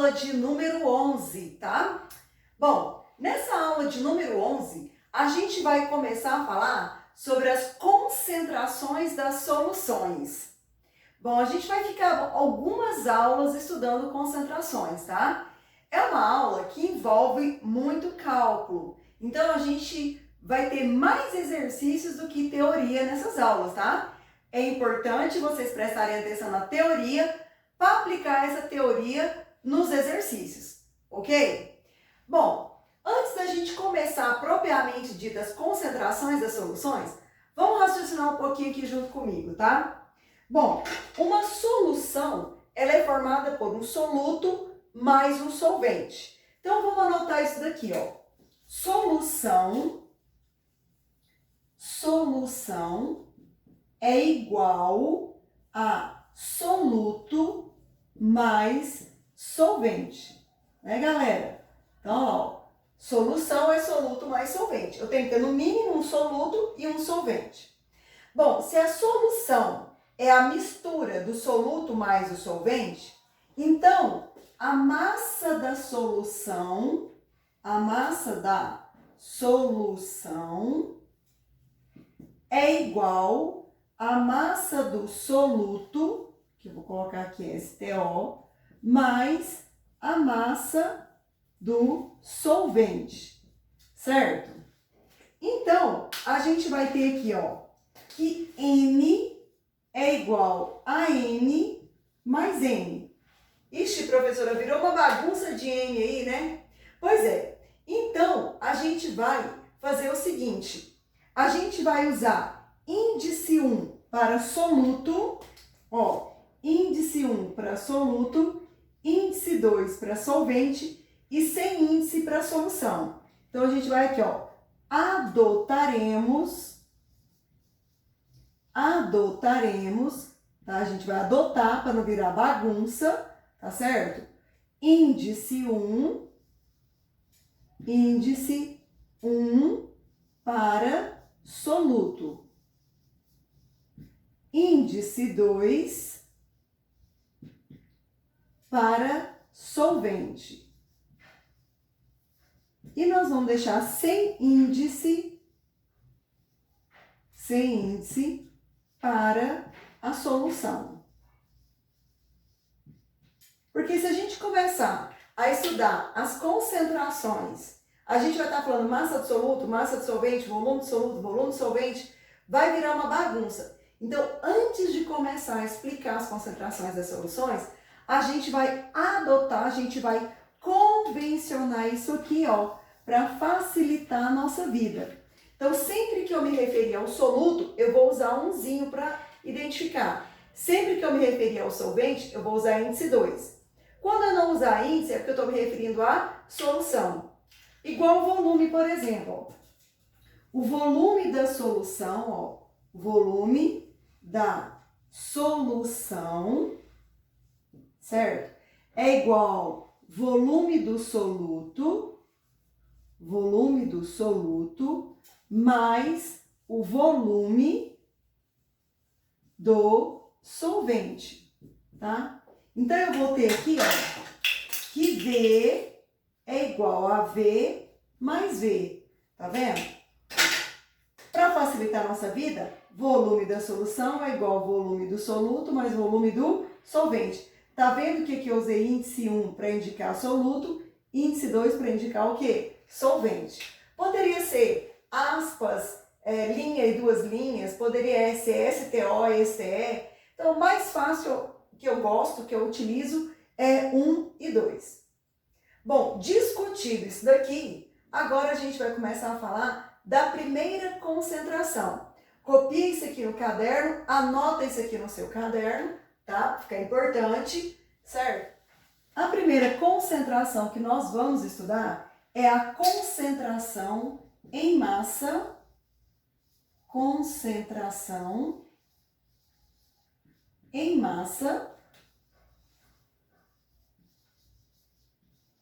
aula de número 11, tá? Bom, nessa aula de número 11, a gente vai começar a falar sobre as concentrações das soluções. Bom, a gente vai ficar algumas aulas estudando concentrações, tá? É uma aula que envolve muito cálculo, então a gente vai ter mais exercícios do que teoria nessas aulas, tá? É importante vocês prestarem atenção na teoria para aplicar essa teoria nos exercícios, ok? Bom, antes da gente começar propriamente dito as concentrações das soluções, vamos raciocinar um pouquinho aqui junto comigo, tá? Bom, uma solução, ela é formada por um soluto mais um solvente. Então, vamos anotar isso daqui, ó. Solução é igual a soluto mais solvente, né, galera? Então, ó, solução é soluto mais solvente. Eu tenho que ter no mínimo um soluto e um solvente. Bom, se a solução é a mistura do soluto mais o solvente, então a massa da solução é igual à massa do soluto, que eu vou colocar aqui STO, mais a massa do solvente, certo? Então, a gente vai ter aqui, ó, que M é igual a N mais N. Ixi, professora, virou uma bagunça de N aí, né? Pois é. Então, a gente vai fazer o seguinte. A gente vai usar índice 1 para soluto, ó, índice 1 para soluto, índice 2 para solvente e sem índice para solução. Então, a gente vai aqui, ó, adotaremos, tá? A gente vai adotar para não virar bagunça, tá certo? Índice 1 para soluto. Índice 2 para solvente. E nós vamos deixar sem índice para a solução. Porque se a gente começar a estudar as concentrações, a gente vai estar falando massa de soluto, massa de solvente, volume de soluto, volume de solvente, vai virar uma bagunça. Então, antes de começar a explicar as concentrações das soluções, a gente vai adotar, a gente vai convencionar isso aqui, ó, para facilitar a nossa vida. Então, sempre que eu me referir ao soluto, eu vou usar umzinho para identificar. Sempre que eu me referir ao solvente, eu vou usar índice 2. Quando eu não usar índice, é porque eu estou me referindo à solução. Igual o volume, por exemplo. Ó. O volume da solução, ó, volume da solução, certo? É igual volume do soluto mais o volume do solvente, tá? Então, eu vou ter aqui, ó, que V é igual a V mais V, tá vendo? Para facilitar a nossa vida, volume da solução é igual ao volume do soluto mais volume do solvente. Tá vendo que aqui eu usei índice 1 para indicar soluto, índice 2 para indicar o quê? Solvente. Poderia ser aspas, linha e duas linhas, poderia ser STO e STE. Então, o mais fácil que eu gosto, que eu utilizo, é 1 e 2. Bom, discutido isso daqui, agora a gente vai começar a falar da primeira concentração. Copia isso aqui no caderno, anota isso aqui no seu caderno, tá? Fica importante, certo? A primeira concentração que nós vamos estudar é a concentração em massa,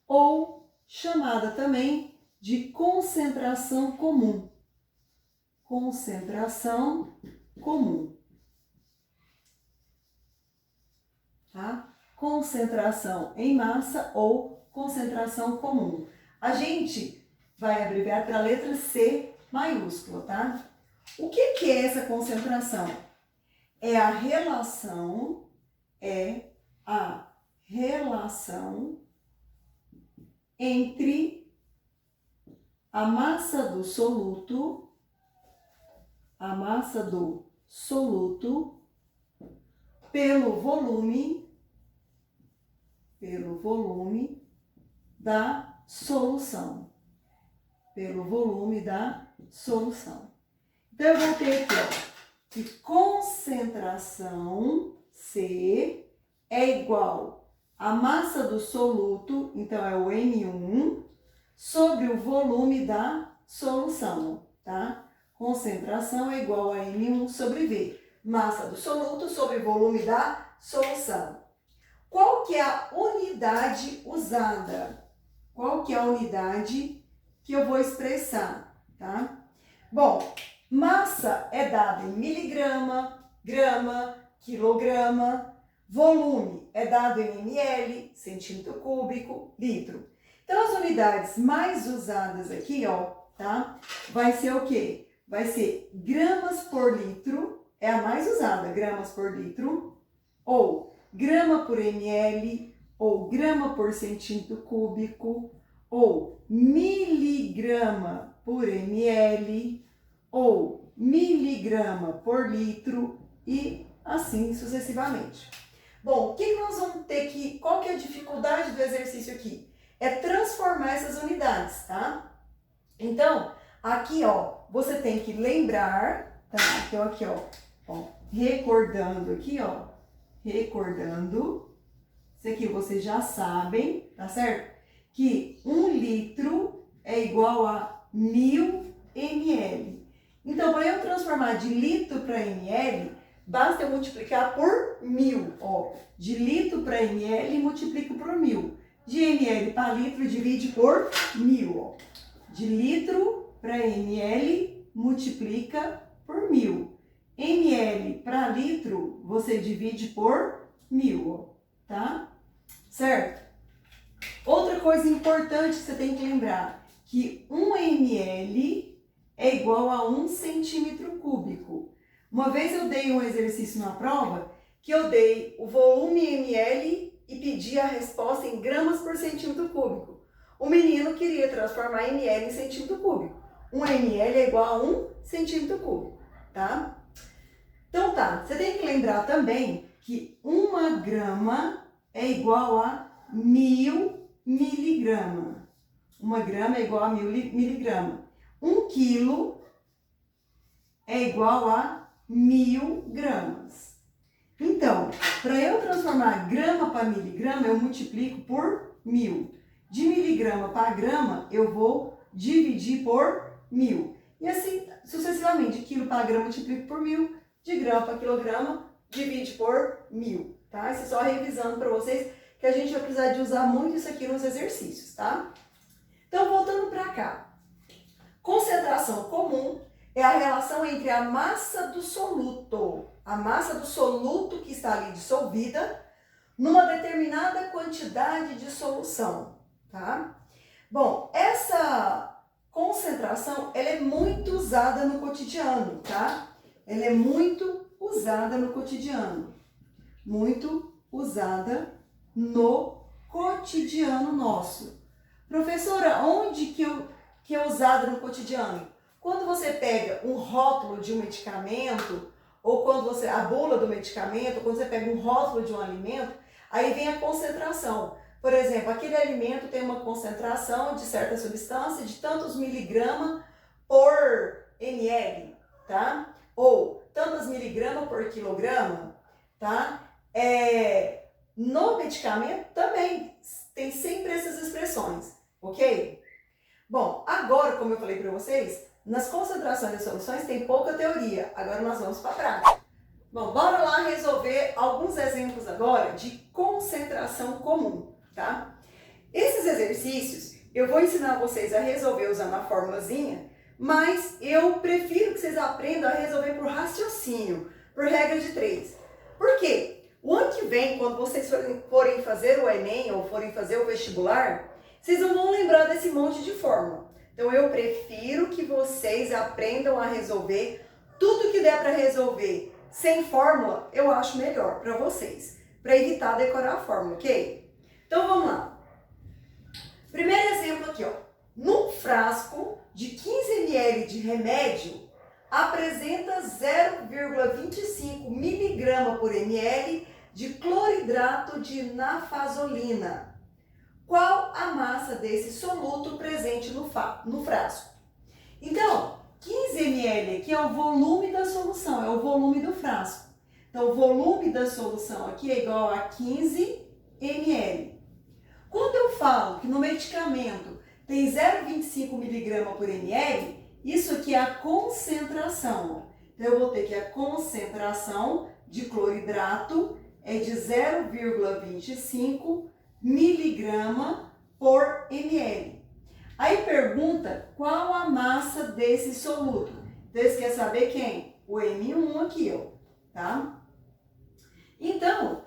ou chamada também de concentração comum. Tá? concentração em massa ou concentração comum. A gente vai abreviar para a letra C maiúscula, tá? O que é essa concentração? É a relação entre a massa do soluto pelo volume da solução. Então, eu vou ter aqui, ó, que concentração C é igual a massa do soluto, então é o M1, sobre o volume da solução, tá? Concentração é igual a M1 sobre V. Massa do soluto sobre volume da solução. Qual que é a unidade usada? Qual que é a unidade que eu vou expressar, tá? Bom, massa é dada em miligrama, grama, quilograma. Volume é dado em ml, centímetro cúbico, litro. Então, as unidades mais usadas aqui, ó, tá? Vai ser o quê? Vai ser gramas por litro, é a mais usada, gramas por litro, ou grama por ml, ou grama por centímetro cúbico, ou miligrama por ml, ou miligrama por litro e assim sucessivamente. Bom, o que nós vamos ter que... Qual que é a dificuldade do exercício aqui? É transformar essas unidades, tá? Então, aqui, ó, você tem que lembrar, tá? Então, aqui, ó, recordando aqui, ó, recordando. Isso aqui vocês já sabem, tá certo? Que 1 litro é igual a 1000 ml. Então, para eu transformar de litro para ml, basta eu multiplicar por 1000, ó. De litro para ml, multiplico por 1000. De ml para litro, divide por 1000, ó. De litro para ml, multiplica por 1000. ml para litro, você divide por 1000, ó, tá? Certo? Outra coisa importante que você tem que lembrar, que 1 ml é igual a 1 centímetro cúbico. Uma vez eu dei um exercício na prova, que eu dei o volume em ml e pedi a resposta em gramas por centímetro cúbico. O menino queria transformar ml em centímetro cúbico. 1 ml é igual a 1 centímetro cúbico, tá? Então tá, você tem que lembrar também que 1 grama é igual a 1000 miligrama. 1 grama é igual a 1000 miligrama. 1 quilo é igual a 1000 gramas. Então, para eu transformar grama para miligrama, eu multiplico por 1000. De miligrama para grama, eu vou dividir por 1000. E assim, sucessivamente, de quilo para grama, multiplico por 1000. De grama para quilograma, divide por 1000. Tá? Isso é só revisando para vocês, que a gente vai precisar de usar muito isso aqui nos exercícios, tá? Então, voltando para cá. Concentração comum é a relação entre a massa do soluto que está ali dissolvida, numa determinada quantidade de solução, tá? Bom, essa concentração, ela é muito usada no cotidiano, tá? Ela é muito usada no cotidiano. Muito usada no cotidiano nosso. Professora, onde que é usada no cotidiano? Quando você pega um rótulo de um medicamento, ou quando você, a bula do medicamento, ou quando você pega um rótulo de um alimento, aí vem a concentração. Por exemplo, aquele alimento tem uma concentração de certa substância de tantos miligramas por ml, tá? Ou tantos miligramas por quilograma, tá? No medicamento também tem sempre essas expressões, ok? Bom, agora, como eu falei para vocês, nas concentrações de soluções tem pouca teoria. Agora nós vamos para a prática. Bom, bora lá resolver alguns exemplos agora de concentração comum, tá? Esses exercícios eu vou ensinar vocês a resolver usando a formulazinha, mas eu prefiro que vocês aprendam a resolver por raciocínio, por regra de 3. Por quê? O ano que vem, quando vocês forem fazer o Enem ou forem fazer o vestibular, vocês não vão lembrar desse monte de fórmula. Então eu prefiro que vocês aprendam a resolver tudo que der para resolver sem fórmula, eu acho melhor para vocês, para evitar decorar a fórmula, ok? Então vamos lá. Primeiro exemplo aqui, ó. Num frasco de 15 ml de remédio, apresenta 0,25 mg por ml de cloridrato de nafazolina. Qual a massa desse soluto presente no frasco? Então, 15 ml aqui é o volume da solução, é o volume do frasco. Então, o volume da solução aqui é igual a 15 ml. Quando eu falo que no medicamento tem 0,25 mg por ml, isso aqui é a concentração. Então, eu vou ter que a concentração de cloridrato é de 0,25 mg por ml. Aí pergunta qual a massa desse soluto. Então, você quer saber quem? O M1 aqui, ó, tá? Então,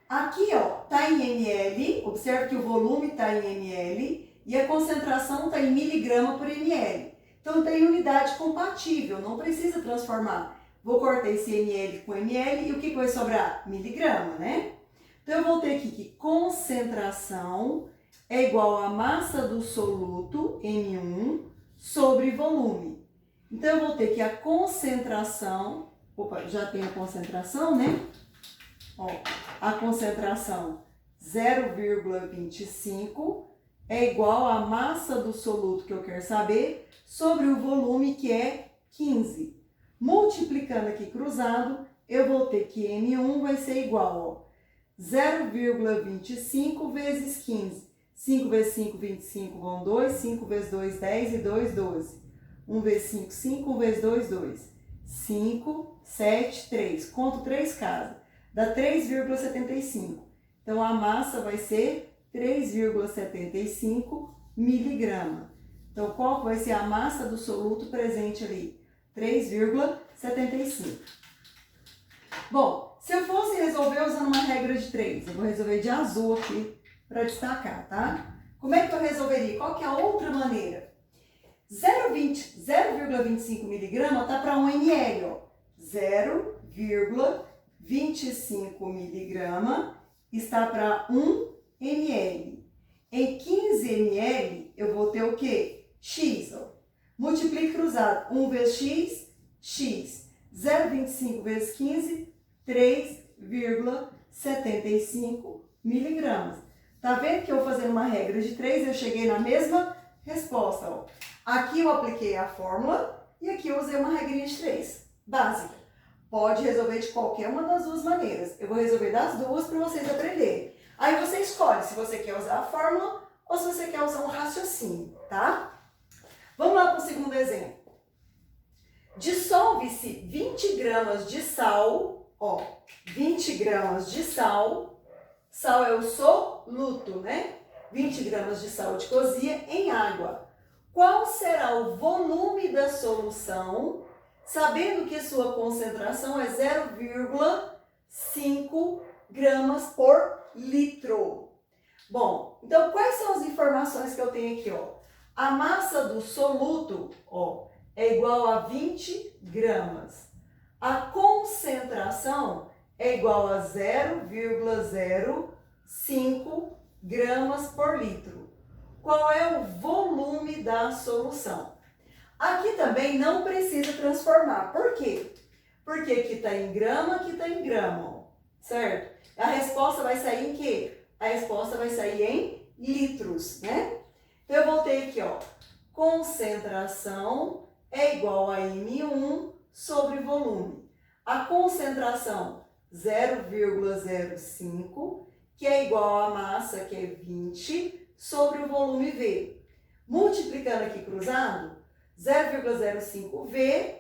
aqui, ó, tá em ml, observe que o volume tá em ml e a concentração tá em miligrama por ml. Então, tem unidade compatível, não precisa transformar. Vou cortar esse ml com ml e o que vai sobrar? Miligrama, né? Então, eu vou ter aqui que concentração é igual à massa do soluto, M1, sobre volume. Então, eu vou ter que a concentração, já tem a concentração, né? Ó, a concentração 0,25 é igual à massa do soluto que eu quero saber sobre o volume que é 15. Multiplicando aqui cruzado, eu vou ter que M1 vai ser igual a 0,25 vezes 15. 5 vezes 5, 25 vão 2, 5 vezes 2, 10 e 2, 12. 1 vezes 5, 5, 1 vezes 2, 2. 5, 7, 3. Conto 3 casas. Dá 3,75. Então, a massa vai ser 3,75 miligrama. Então, qual vai ser a massa do soluto presente ali? 3,75. Bom, se eu fosse resolver usando uma regra de 3, eu vou resolver de azul aqui para destacar, tá? Como é que eu resolveria? Qual que é a outra maneira? 0,25 miligrama tá para 1 ml, ó. 0,25 miligrama está para 1 ml. Em 15 ml, eu vou ter o quê? X, ó. Multiplique cruzado. 1 vezes X, X. 0,25 vezes 15, 3,75 miligramas. Tá vendo que eu fazendo uma regra de 3, eu cheguei na mesma resposta, ó. Aqui eu apliquei a fórmula e aqui eu usei uma regrinha de 3, básica. Pode resolver de qualquer uma das duas maneiras. Eu vou resolver das duas para vocês aprenderem. Aí você escolhe se você quer usar a fórmula ou se você quer usar um raciocínio, tá? Vamos lá para o segundo exemplo. Dissolve-se 20 gramas de sal, ó, 20 gramas de sal. Sal é o soluto, né? 20 gramas de sal de cozinha em água. Qual será o volume da solução, sabendo que sua concentração é 0,5 gramas por litro? Bom, então quais são as informações que eu tenho aqui, ó? A massa do soluto, ó, é igual a 20 gramas. A concentração é igual a 0,05 gramas por litro. Qual é o volume da solução? Aqui também não precisa transformar. Por quê? Porque aqui está em grama, aqui está em grama, ó, certo? A resposta vai sair em quê? A resposta vai sair em litros, né? Então, eu voltei aqui, ó. Concentração é igual a M1 sobre volume. A concentração 0,05, que é igual à massa, que é 20, sobre o volume V. Multiplicando aqui cruzado, 0,05V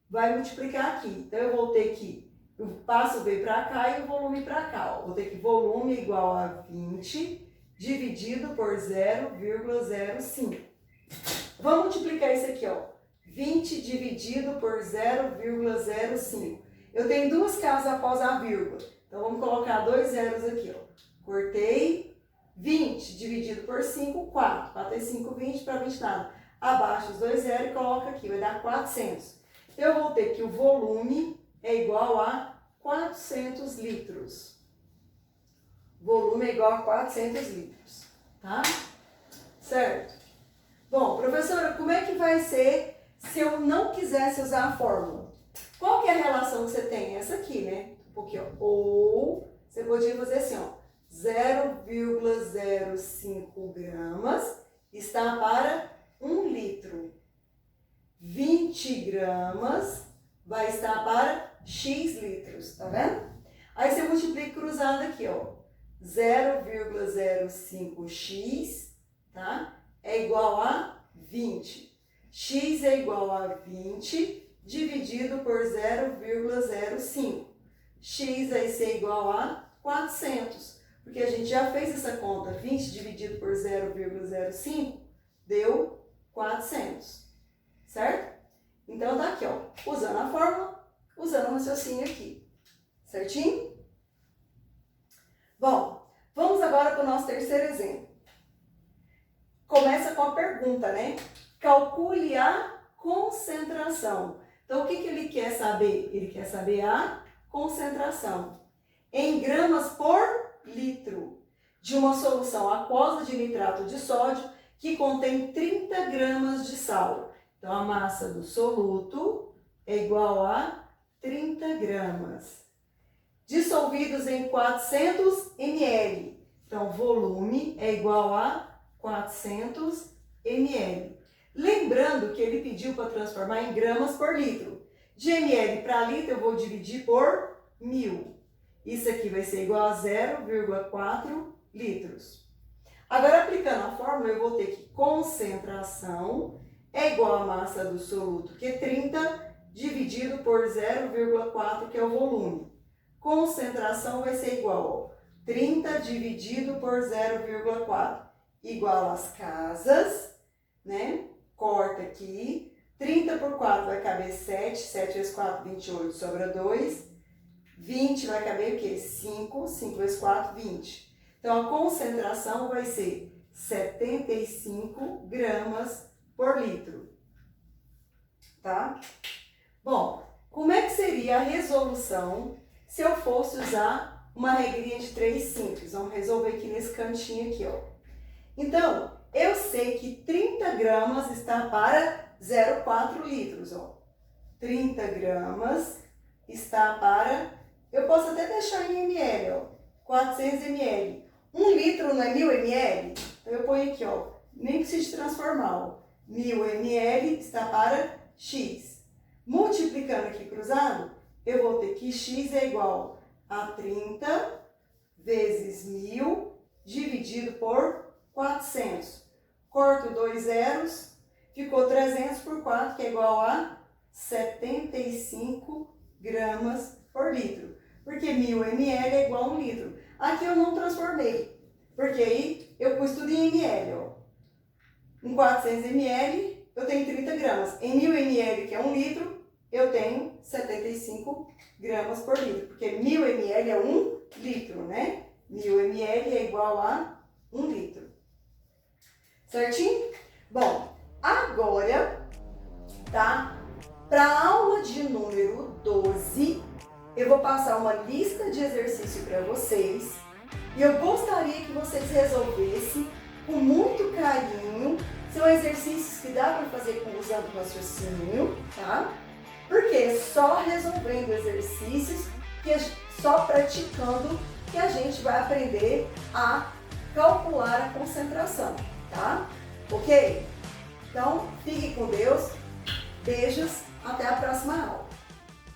vai multiplicar aqui. Então, eu vou ter que, eu passo o V para cá e o volume para cá. Ó. Vou ter que volume igual a 20 dividido por 0,05. Vamos multiplicar isso aqui, ó. 20 dividido por 0,05. Eu tenho duas casas após a vírgula. Então, vamos colocar 2 zeros aqui, ó. Cortei 20 dividido por 5, 4. 4 é 5, 20 para 20 nada. Abaixo os 2 zeros e coloca aqui, vai dar 400. Eu vou ter que o volume é igual a 400 litros. Volume é igual a 400 litros, tá? Certo? Bom, professora, como é que vai ser se eu não quisesse usar a fórmula? Qual que é a relação que você tem? Essa aqui, né? Porque, ó, ou você podia fazer assim, ó, 0,05 gramas está para 1 litro. 20 gramas vai estar para X litros, tá vendo? Aí você multiplica cruzado aqui, ó. 0,05x, tá? É igual a 20. X é igual a 20 dividido por 0,05. X vai ser igual a 400. Porque a gente já fez essa conta. 20 dividido por 0,05 deu 400. Certo? Então tá aqui, ó. Usando a fórmula, usando o raciocínio aqui. Certinho? Bom, vamos agora para o nosso terceiro exemplo. Começa com a pergunta, né? Calcule a concentração. Então, o que ele quer saber? Ele quer saber a concentração em gramas por litro de uma solução aquosa de nitrato de sódio que contém 30 gramas de sal. Então, a massa do soluto é igual a 30 gramas. Dissolvidos em 400 ml. Então, volume é igual a 400 ml. Lembrando que ele pediu para transformar em gramas por litro. De ml para litro, eu vou dividir por 1000. Isso aqui vai ser igual a 0,4 litros. Agora, aplicando a fórmula, eu vou ter que concentração é igual a massa do soluto, que é 30, dividido por 0,4, que é o volume. Concentração vai ser igual a 30 dividido por 0,4, igual às casas, né? Corta aqui. 30 por 4 vai caber 7, 7 vezes 4, 28, sobra 2. 20 vai caber o quê? 5, 5 vezes 4, 20. Então, a concentração vai ser 75 gramas por litro. Tá? Bom, como é que seria a resolução se eu fosse usar uma regrinha de 3 simples? Vamos resolver aqui nesse cantinho aqui, ó. Então, eu sei que 30 gramas está para 0,4 litros, ó. 30 gramas está para... Eu posso até deixar em ml, ó. 400 ml. 1 litro não é 1000 ml? Então, eu ponho aqui, ó. Nem preciso transformar, ó. 1000 ml está para X. Multiplicando aqui cruzado, eu vou ter que X é igual a 30 vezes 1000 dividido por 400. Corto 2 zeros, ficou 300 por 4, que é igual a 75 gramas por litro. Porque 1000 ml é igual a 1 litro. Aqui eu não transformei, porque aí eu pus tudo em ml, ó. Em 400 ml eu tenho 30 gramas. Em 1000 ml, que é 1 litro, eu tenho 75 gramas por litro. Porque 1000 ml é 1 litro, né? 1000 ml é igual a 1 litro. Certinho? Bom, agora, tá? Para a aula de número 12, eu vou passar uma lista de exercícios para vocês. E eu gostaria que vocês resolvessem com muito carinho. São exercícios que dá para fazer usando o raciocínio, tá? Porque é só resolvendo exercícios, só praticando, que a gente vai aprender a calcular a concentração, tá? Ok? Então, fique com Deus, beijos, até a próxima aula.